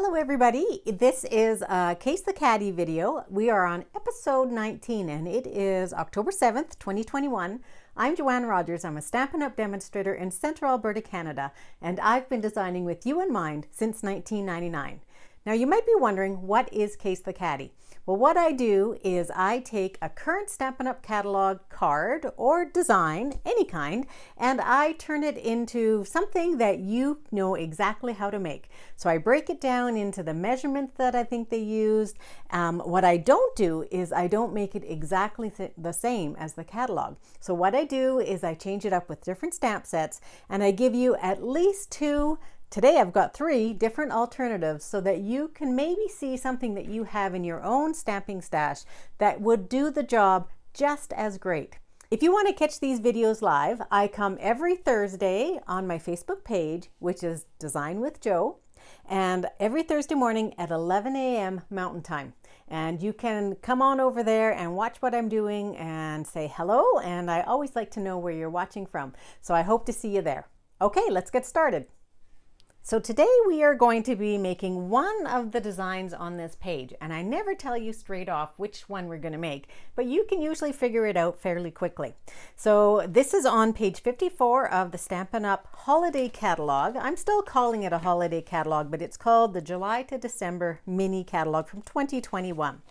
Hello everybody, this is a Case the Cattie video. We are on episode 19 and it is October 7th, 2021. I'm Joanne Rogers. I'm a Stampin' Up! Demonstrator in Central Alberta, Canada, and I've been designing with you in mind since 1999. Now you might be wondering, what is Case the Cattie? Well, what I do is I take a current Stampin' Up! Catalog card or design, any kind, and I turn it into something that you know exactly how to make. So I break it down into the measurements that I think they used. What I don't do is I don't make it exactly the same as the catalog. So what I do is I change it up with different stamp sets, and I give you at least two. Today I've got 3 different alternatives so that you can maybe see something that you have in your own stamping stash that would do the job just as great. If you want to catch these videos live, I come every Thursday on my Facebook page, which is Design with Jo, and every Thursday morning at 11 a.m. Mountain Time. And you can come on over there and watch what I'm doing and say hello, and I always like to know where you're watching from. So I hope to see you there. Okay, let's get started. So today we are going to be making one of the designs on this page, and I never tell you straight off which one we're going to make, but you can usually figure it out fairly quickly. So this is on page 54 of the Stampin' Up! Holiday Catalog. I'm still calling it a holiday catalog, but it's called the July to December Mini Catalog from 2021.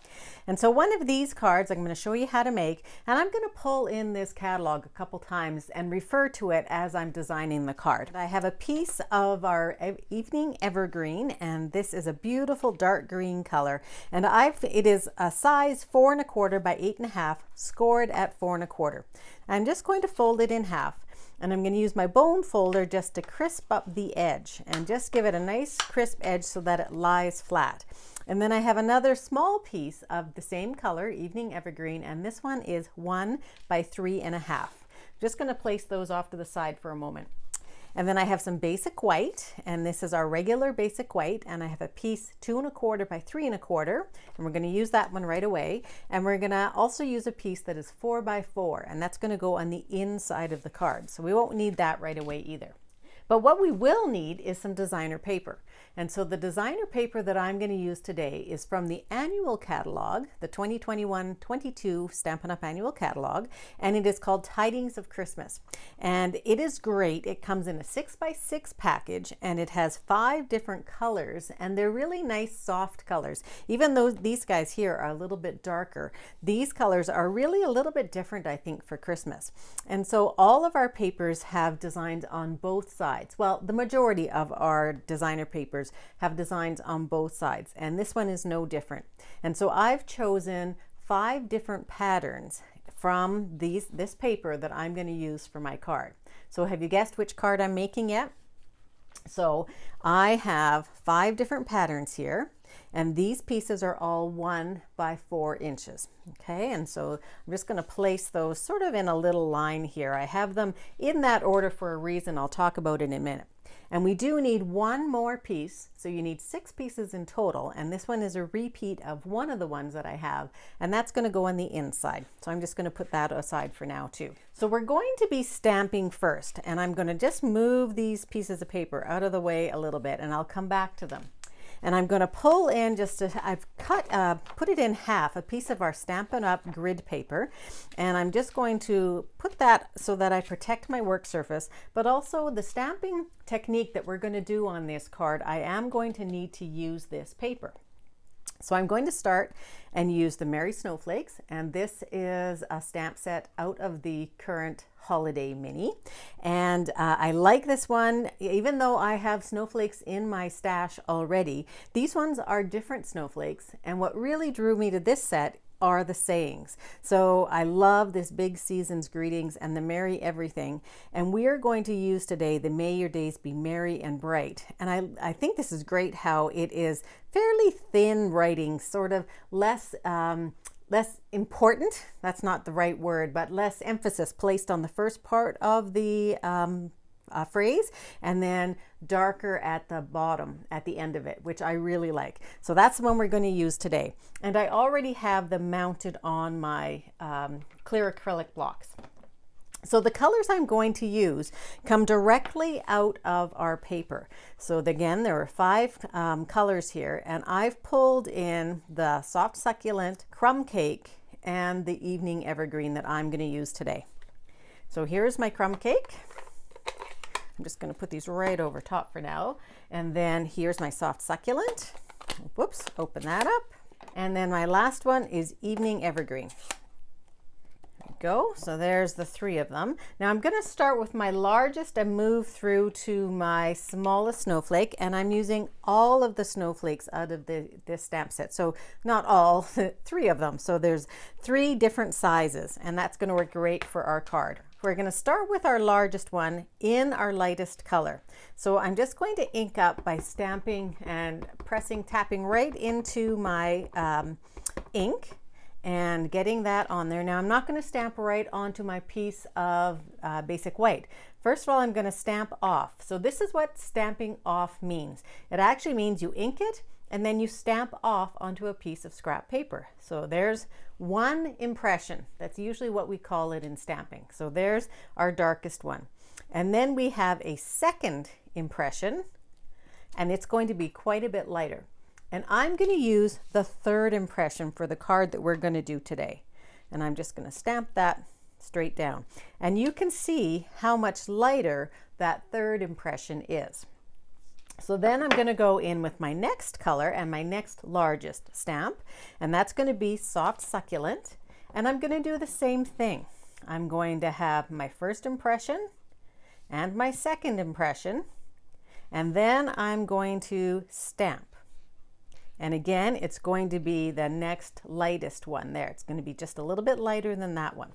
And so one of these cards I'm going to show you how to make, and I'm going to pull in this catalog a couple times and refer to it as I'm designing the card. I have a piece of our evening evergreen, and this is a beautiful dark green color, and it is a size 4 1/4 by 8 1/2, scored at 4 1/4. I'm just going to fold it in half, and I'm going to use my bone folder just to crisp up the edge and just give it a nice crisp edge so that it lies flat. And then I have another small piece of the same color, evening evergreen, and this one is 1 by 3 1/2. Just going to place those off to the side for a moment. And then I have some basic white, and this is our regular basic white, and I have a piece 2 1/4 by 3 1/4, and we're going to use that one right away. And we're going to also use a piece that is 4 by 4, and that's going to go on the inside of the card. So we won't need that right away either. But what we will need is some designer paper. And so the designer paper that I'm going to use today is from the annual catalog, the 2021-22 Stampin' Up! Annual Catalog, and it is called Tidings of Christmas. And it is great. It comes in a 6 by 6 package, and it has 5 different colors, and they're really nice soft colors. Even though these guys here are a little bit darker, these colors are really a little bit different, I think, for Christmas. And so all of our papers have designs on both sides. Well, the majority of our designer papers have designs on both sides, and this one is no different. And so I've chosen 5 different patterns from this paper that I'm going to use for my card. So have you guessed which card I'm making yet? So I have 5 different patterns here, and these pieces are all 1 by 4 inches. Okay, and so I'm just going to place those sort of in a little line here. I have them in that order for a reason. I'll talk about it in a minute. And we do need 1 more piece, so you need 6 pieces in total, and this one is a repeat of one of the ones that I have, and that's going to go on the inside. So I'm just going to put that aside for now too. So we're going to be stamping first, and I'm going to just move these pieces of paper out of the way a little bit, and I'll come back to them. And I'm going to pull in I've put it in half, a piece of our Stampin' Up! Grid paper, and I'm just going to put that so that I protect my work surface, but also the stamping technique that we're going to do on this card, I am going to need to use this paper. So I'm going to start and use the Merry Snowflakes, and this is a stamp set out of the current Holiday Mini, and I like this one. Even though I have snowflakes in my stash already, these ones are different snowflakes, and what really drew me to this set are the sayings. So I love this big season's greetings and the merry everything, and we are going to use today the May Your Days Be Merry and Bright. And I think this is great how it is fairly thin writing, sort of less important, that's not the right word, but less emphasis placed on the first part of the phrase, and then darker at the bottom at the end of it, which I really like. So that's the one we're going to use today, and I already have them mounted on my clear acrylic blocks. So the colors I'm going to use come directly out of our paper. So again, there are 5 colors here, and I've pulled in the soft succulent, crumb cake, and the evening evergreen that I'm going to use today. So here's my crumb cake. I'm just going to put these right over top for now. And then here's my soft succulent. Whoops, open that up. And then my last one is evening evergreen. Go. So there's the 3 of them. Now I'm going to start with my largest and move through to my smallest snowflake, and I'm using all of the snowflakes out of this stamp set. So not all, 3 of them. So there's 3 different sizes, and that's going to work great for our card. We're going to start with our largest one in our lightest color. So I'm just going to ink up by stamping and tapping right into my ink and getting that on there. Now I'm not going to stamp right onto my piece of basic white. First of all, I'm going to stamp off. So this is what stamping off means. It actually means you ink it and then you stamp off onto a piece of scrap paper. So there's one impression. That's usually what we call it in stamping. So there's our darkest one. And then we have a second impression, and it's going to be quite a bit lighter. And I'm going to use the 3rd impression for the card that we're going to do today. And I'm just going to stamp that straight down. And you can see how much lighter that 3rd impression is. So then I'm going to go in with my next color and my next largest stamp, and that's going to be soft succulent. And I'm going to do the same thing. I'm going to have my first impression and my second impression, and then I'm going to stamp. And again, it's going to be the next lightest one there. It's going to be just a little bit lighter than that one.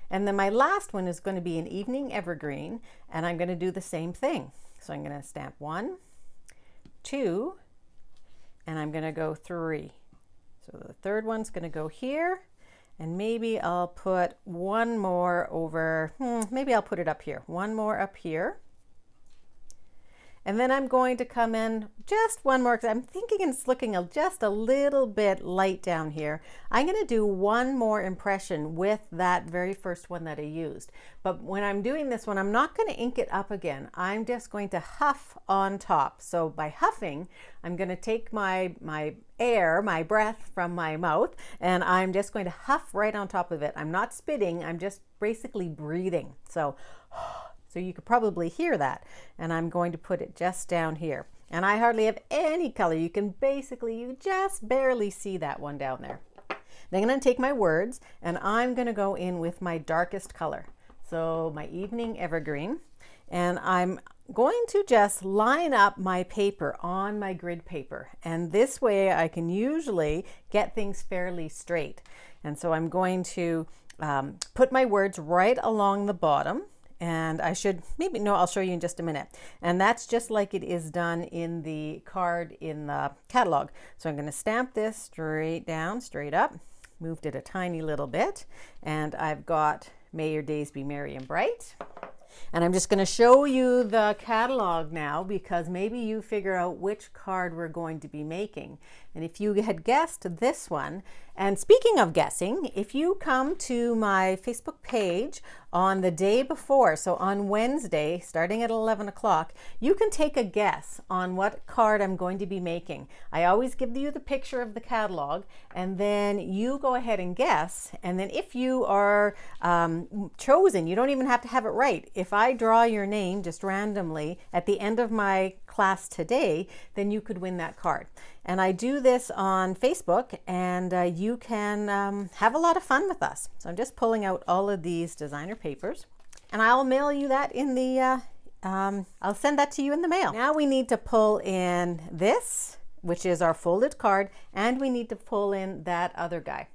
And then my last one is going to be an evening evergreen, and I'm going to do the same thing. So I'm going to stamp 1, 2, and I'm going to go 3. So the 3rd one's going to go here, and maybe I'll put one more over, maybe I'll put it up here. One more up here. And then I'm going to come in just one more, because I'm thinking it's looking just a little bit light down here. I'm going to do one more impression with that very first one that I used. But when I'm doing this one, I'm not going to ink it up again. I'm just going to huff on top. So by huffing, I'm going to take my air, my breath from my mouth, and I'm just going to huff right on top of it. I'm not spitting, I'm just basically breathing. So you could probably hear that. And I'm going to put it just down here. And I hardly have any color. You can basically, you just barely see that one down there. Then I'm going to take my words and I'm going to go in with my darkest color. So my evening evergreen. And I'm going to just line up my paper on my grid paper. And this way I can usually get things fairly straight. And so I'm going to put my words right along the bottom. And I should, I'll show you in just a minute. And that's just like it is done in the card in the catalog. So I'm going to stamp this straight down, straight up, moved it a tiny little bit. And I've got May Your Days Be Merry and Bright. And I'm just going to show you the catalog now, because maybe you figure out which card we're going to be making. And if you had guessed this one, and speaking of guessing, if you come to my Facebook page on the day before, so on Wednesday, starting at 11 o'clock, you can take a guess on what card I'm going to be making. I always give you the picture of the catalog, and then you go ahead and guess. And then if you are chosen, you don't even have to have it right. If I draw your name just randomly at the end of my class today, then you could win that card. And I do this on Facebook, and you can have a lot of fun with us. So I'm just pulling out all of these designer papers, and I'll mail you that in the, I'll send that to you in the mail. Now we need to pull in this, which is our folded card, and we need to pull in that other guy,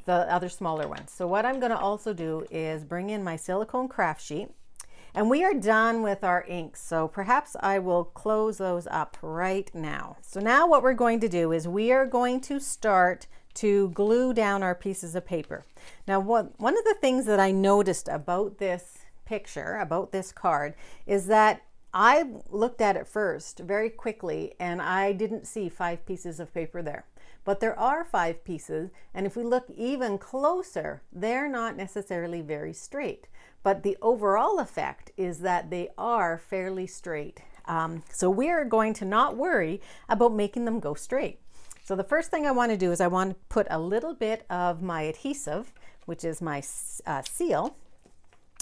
the other smaller one. So what I'm going to also do is bring in my silicone craft sheet. And we are done with our inks, so perhaps I will close those up right now. So now what we're going to do is we are going to start to glue down our pieces of paper. Now one of the things that I noticed about this picture, about this card, is that I looked at it first very quickly and I didn't see 5 pieces of paper there. But there are 5 pieces, and if we look even closer, they're not necessarily very straight. But the overall effect is that they are fairly straight. So we're going to not worry about making them go straight. So the first thing I want to do is I want to put a little bit of my adhesive, which is my seal,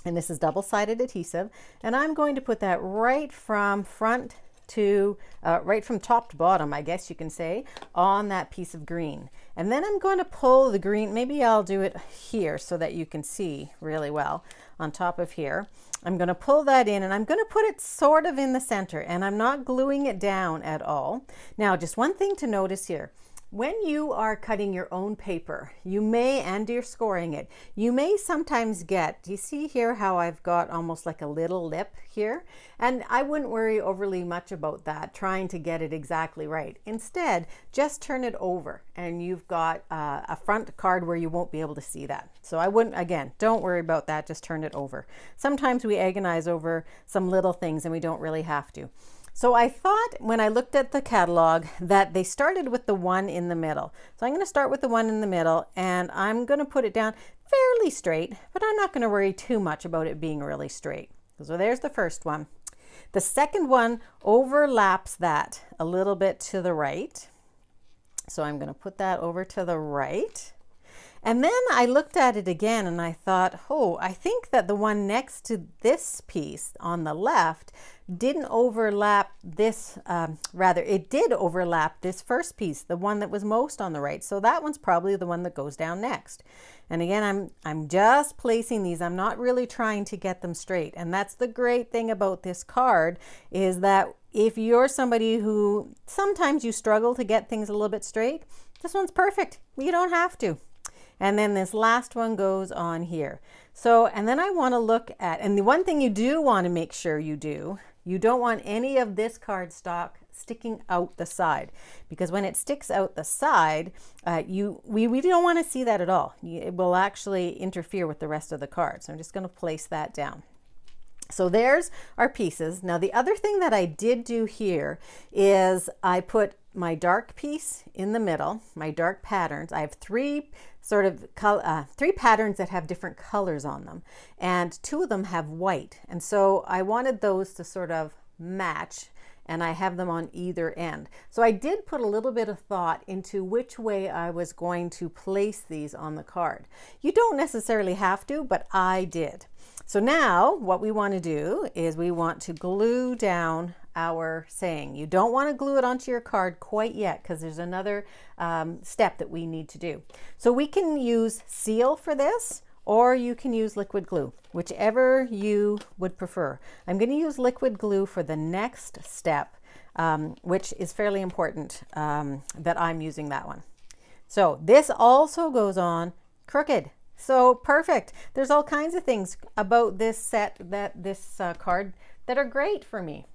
and this is double-sided adhesive, and I'm going to put that right from front to right from top to bottom, I guess you can say, on that piece of green. And then I'm going to pull the green, maybe I'll do it here so that you can see really well on top of here. I'm going to pull that in and I'm going to put it sort of in the center, and I'm not gluing it down at all. Now, just one thing to notice here. When you are cutting your own paper, you may, and you're scoring it, you may sometimes get, do you see here how I've got almost like a little lip here? And I wouldn't worry overly much about that, trying to get it exactly right. Instead, just turn it over and you've got a front card where you won't be able to see that. So I wouldn't, again, don't worry about that, just turn it over. Sometimes we agonize over some little things and we don't really have to. So I thought when I looked at the catalog that they started with the one in the middle. So I'm going to start with the one in the middle and I'm going to put it down fairly straight, but I'm not going to worry too much about it being really straight. So there's the first one. The second one overlaps that a little bit to the right. So I'm going to put that over to the right. And then I looked at it again and I thought, oh, I think that the one next to this piece on the left didn't overlap this, it did overlap this first piece, the one that was most on the right. So that one's probably the one that goes down next. And again, I'm just placing these. I'm not really trying to get them straight. And that's the great thing about this card, is that if you're somebody who sometimes you struggle to get things a little bit straight, this one's perfect. You don't have to. And then this last one goes on here. So, and then I want to look at, and the one thing you do want to make sure you do, you don't want any of this cardstock sticking out the side, because when it sticks out the side, we don't want to see that at all. It will actually interfere with the rest of the card. So I'm just going to place that down. So there's our pieces. Now the other thing that I did do here is I put my dark piece in the middle, my dark patterns. I have three patterns that have different colors on them, and 2 of them have white. And so I wanted those to sort of match, and I have them on either end. So I did put a little bit of thought into which way I was going to place these on the card. You don't necessarily have to, but I did. So now what we want to do is we want to glue down our saying. You don't want to glue it onto your card quite yet, because there's another step that we need to do. So we can use seal for this, or you can use liquid glue, whichever you would prefer. I'm going to use liquid glue for the next step, which is fairly important that I'm using that one. So this also goes on crooked. So perfect. There's all kinds of things about this set, this card, that are great for me.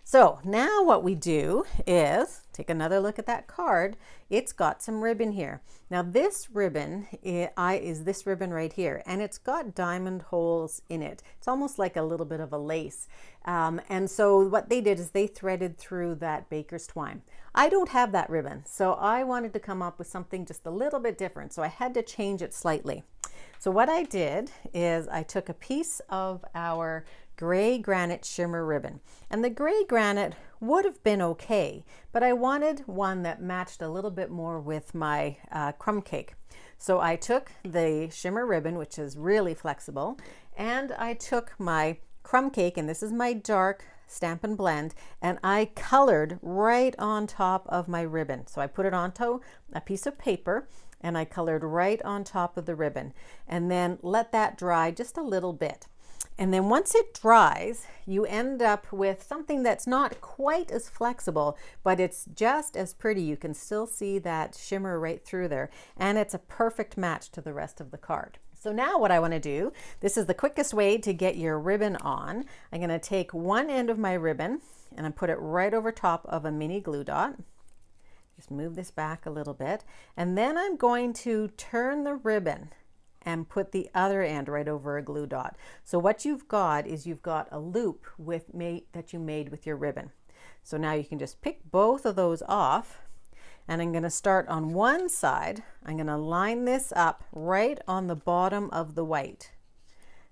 So now what we do is take another look at that card. It's got some ribbon here. Now this ribbon is this ribbon right here, and it's got diamond holes in it. It's almost like a little bit of a lace. And so what they did is they threaded through that baker's twine. I don't have that ribbon, so I wanted to come up with something just a little bit different. So I had to change it slightly. So what I did is I took a piece of our gray granite shimmer ribbon, and the gray granite would have been okay, but I wanted one that matched a little bit more with my crumb cake. So I took the shimmer ribbon, which is really flexible, and I took my crumb cake, and this is my dark Stampin' Blend, and I colored right on top of my ribbon. So I put it onto a piece of paper and I colored right on top of the ribbon, and then let that dry just a little bit. And then once it dries, you end up with something that's not quite as flexible, but it's just as pretty. You can still see that shimmer right through there, and it's a perfect match to the rest of the card. So now what I want to do, this is the quickest way to get your ribbon on. I'm going to take one end of my ribbon and I put it right over top of a mini glue dot. Just move this back a little bit, and then I'm going to turn the ribbon and put the other end right over a glue dot. So what you've got is you've got a loop that you made with your ribbon. So now you can just pick both of those off, and I'm going to start on one side. I'm going to line this up right on the bottom of the white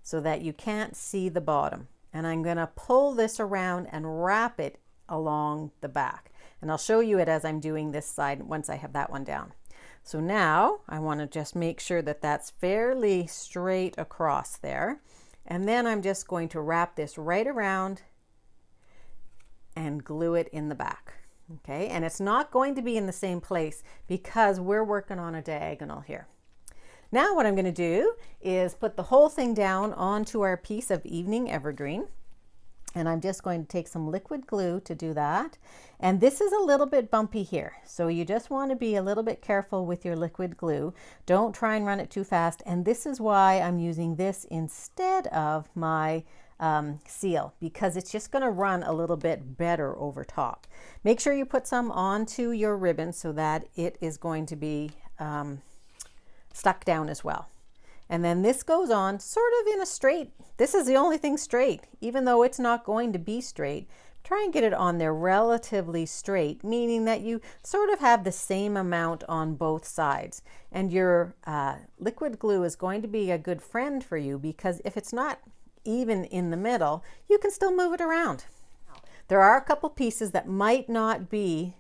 so that you can't see the bottom. And I'm going to pull this around and wrap it along the back. And I'll show you it as I'm doing this side once I have that one down. So now I want to just make sure that that's fairly straight across there. And then I'm just going to wrap this right around and glue it in the back. Okay, and it's not going to be in the same place because we're working on a diagonal here. Now what I'm going to do is put the whole thing down onto our piece of evening evergreen. And I'm just going to take some liquid glue to do that. And this is a little bit bumpy here. So you just want to be a little bit careful with your liquid glue. Don't try and run it too fast. And this is why I'm using this instead of my seal, because it's just going to run a little bit better over top. Make sure you put some onto your ribbon so that it is going to be stuck down as well. And then this goes on sort of in a straight. This is the only thing straight, even though it's not going to be straight. Try and get it on there relatively straight, meaning that you sort of have the same amount on both sides. And your liquid glue is going to be a good friend for you, because if it's not even in the middle, you can still move it around. There are a couple pieces that might not be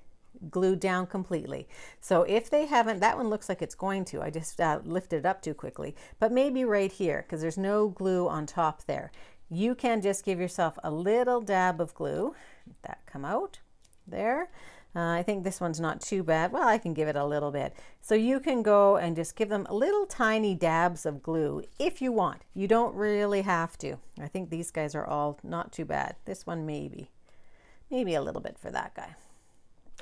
glued down completely. So if they haven't, that one looks like it's going to. I just lifted it up too quickly. But maybe right here, because there's no glue on top there. You can just give yourself a little dab of glue. Let that come out there. I think this one's not too bad. Well, I can give it a little bit. So you can go and just give them little tiny dabs of glue if you want. You don't really have to. I think these guys are all not too bad. This one maybe a little bit for that guy.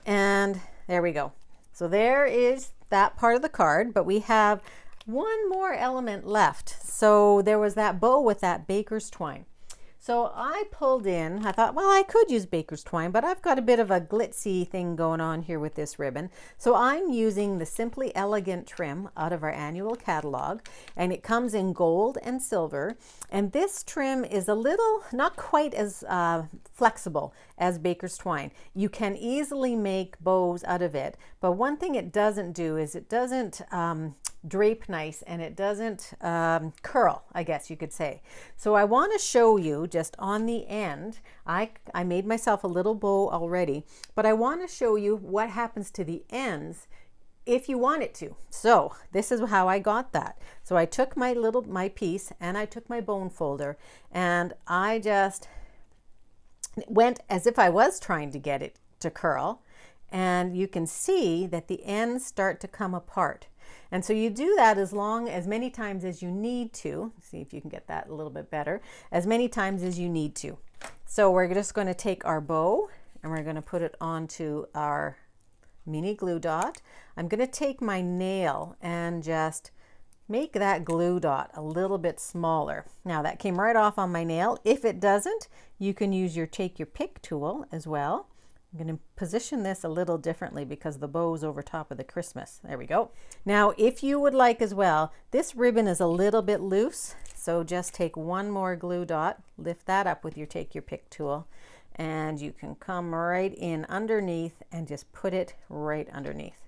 And there we go. So there is that part of the card, but we have one more element left. So there was that bow with that baker's twine. So I pulled in, I thought, well, I could use baker's twine, but I've got a bit of a glitzy thing going on here with this ribbon. So I'm using the Simply Elegant trim out of our annual catalog, and it comes in gold and silver. And this trim is a little, not quite as flexible as baker's twine. You can easily make bows out of it, but one thing it doesn't do is it doesn't drape nice, and it doesn't curl, I guess you could say. So I want to show you just on the end. I made myself a little bow already, but I want to show you what happens to the ends if you want it to. So this is how I got that. So I took my piece, and I took my bone folder, and I just went as if I was trying to get it to curl, and you can see that the ends start to come apart. And so you do that as many times as you need to. See if you can get that a little bit better. As many times as you need to. So we're just going to take our bow, and we're going to put it onto our mini glue dot. I'm going to take my nail and just make that glue dot a little bit smaller. Now that came right off on my nail. If it doesn't, you can use your take your pick tool as well. I'm going to position this a little differently because the bow's over top of the Christmas. There we go. Now, if you would like as well, this ribbon is a little bit loose, so just take one more glue dot, lift that up with your take your pick tool, and you can come right in underneath and just put it right underneath.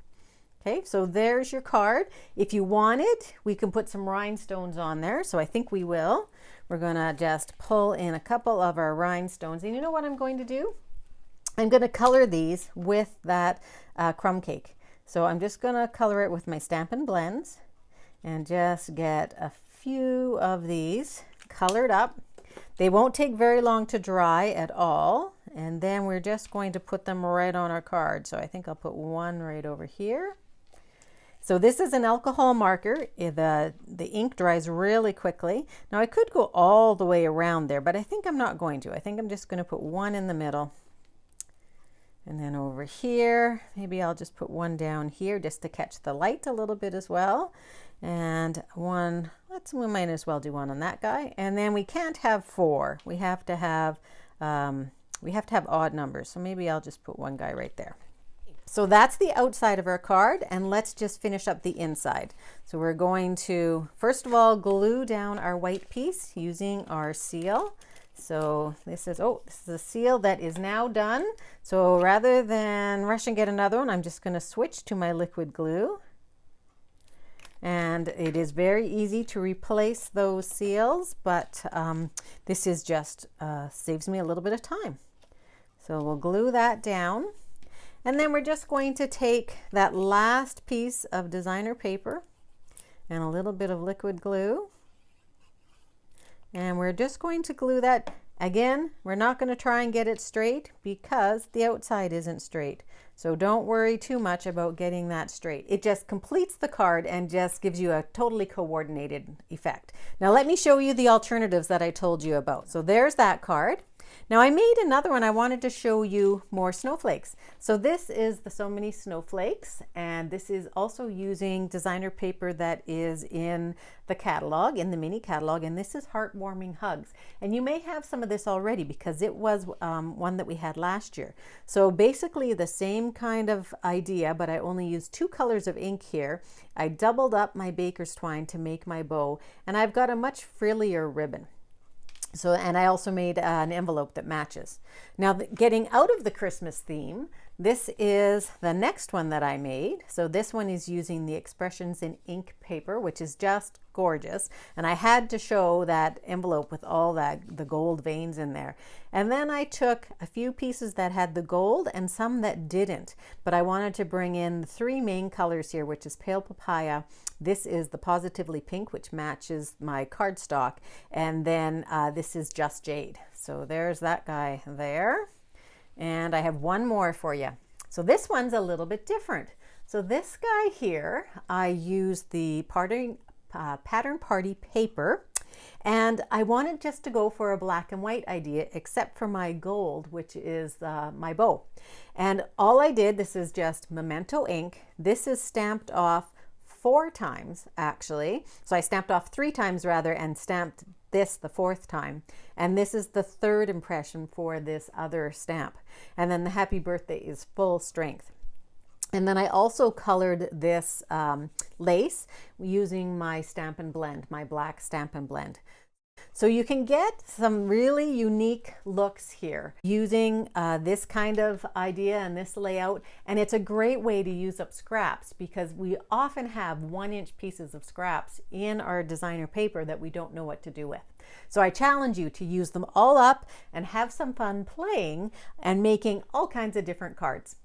Okay, so there's your card. If you wanted, we can put some rhinestones on there, so I think we will. We're going to just pull in a couple of our rhinestones, and you know what I'm going to do? I'm going to color these with that crumb cake. So I'm just going to color it with my Stampin' Blends and just get a few of these colored up. They won't take very long to dry at all. And then we're just going to put them right on our card. So I think I'll put one right over here. So this is an alcohol marker. The ink dries really quickly. Now I could go all the way around there, but I think I'm not going to. I think I'm just going to put one in the middle. And then over here, maybe I'll just put one down here just to catch the light a little bit as well. And one, we might as well do one on that guy. And then we can't have four. We have to have odd numbers. So maybe I'll just put one guy right there. So that's the outside of our card, and let's just finish up the inside. So we're going to, first of all, glue down our white piece using our seal. So this is a seal that is now done. So rather than rush and get another one, I'm just going to switch to my liquid glue. And it is very easy to replace those seals, but this is just saves me a little bit of time. So we'll glue that down. And then we're just going to take that last piece of designer paper and a little bit of liquid glue. And we're just going to glue that. Again, we're not going to try and get it straight because the outside isn't straight. So don't worry too much about getting that straight. It just completes the card and just gives you a totally coordinated effect. Now let me show you the alternatives that I told you about. So there's that card. Now I made another one. I wanted to show you more snowflakes. So this is the So Many Snowflakes, and this is also using designer paper that is in the catalog, in the mini catalog, and this is Heartwarming Hugs. And you may have some of this already because it was one that we had last year. So basically the same kind of idea, but I only used 2 colors of ink here. I doubled up my baker's twine to make my bow, and I've got a much frillier ribbon. So, and I also made an envelope that matches. Now, getting out of the Christmas theme, this is the next one that I made. So this one is using the Expressions in Ink paper, which is just gorgeous. And I had to show that envelope with all the gold veins in there. And then I took a few pieces that had the gold and some that didn't. But I wanted to bring in the 3 main colors here, which is Pale Papaya. This is the Positively Pink, which matches my cardstock. And then this is Just Jade. So there's that guy there. And I have one more for you. So this one's a little bit different. So this guy here, I used the Pattern Party paper, and I wanted just to go for a black and white idea, except for my gold, which is my bow. And all I did, this is just Memento ink. This is stamped off 4 times actually. So I stamped off 3 times rather and stamped this the 4th time. And this is the 3rd impression for this other stamp. And then the happy birthday is full strength. And then I also colored this lace using my Stampin' Blend, my black Stampin' Blend. So you can get some really unique looks here using this kind of idea and this layout. And it's a great way to use up scraps because we often have 1-inch pieces of scraps in our designer paper that we don't know what to do with. So I challenge you to use them all up and have some fun playing and making all kinds of different cards.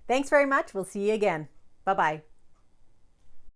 Thanks very much. We'll see you again. Bye-bye.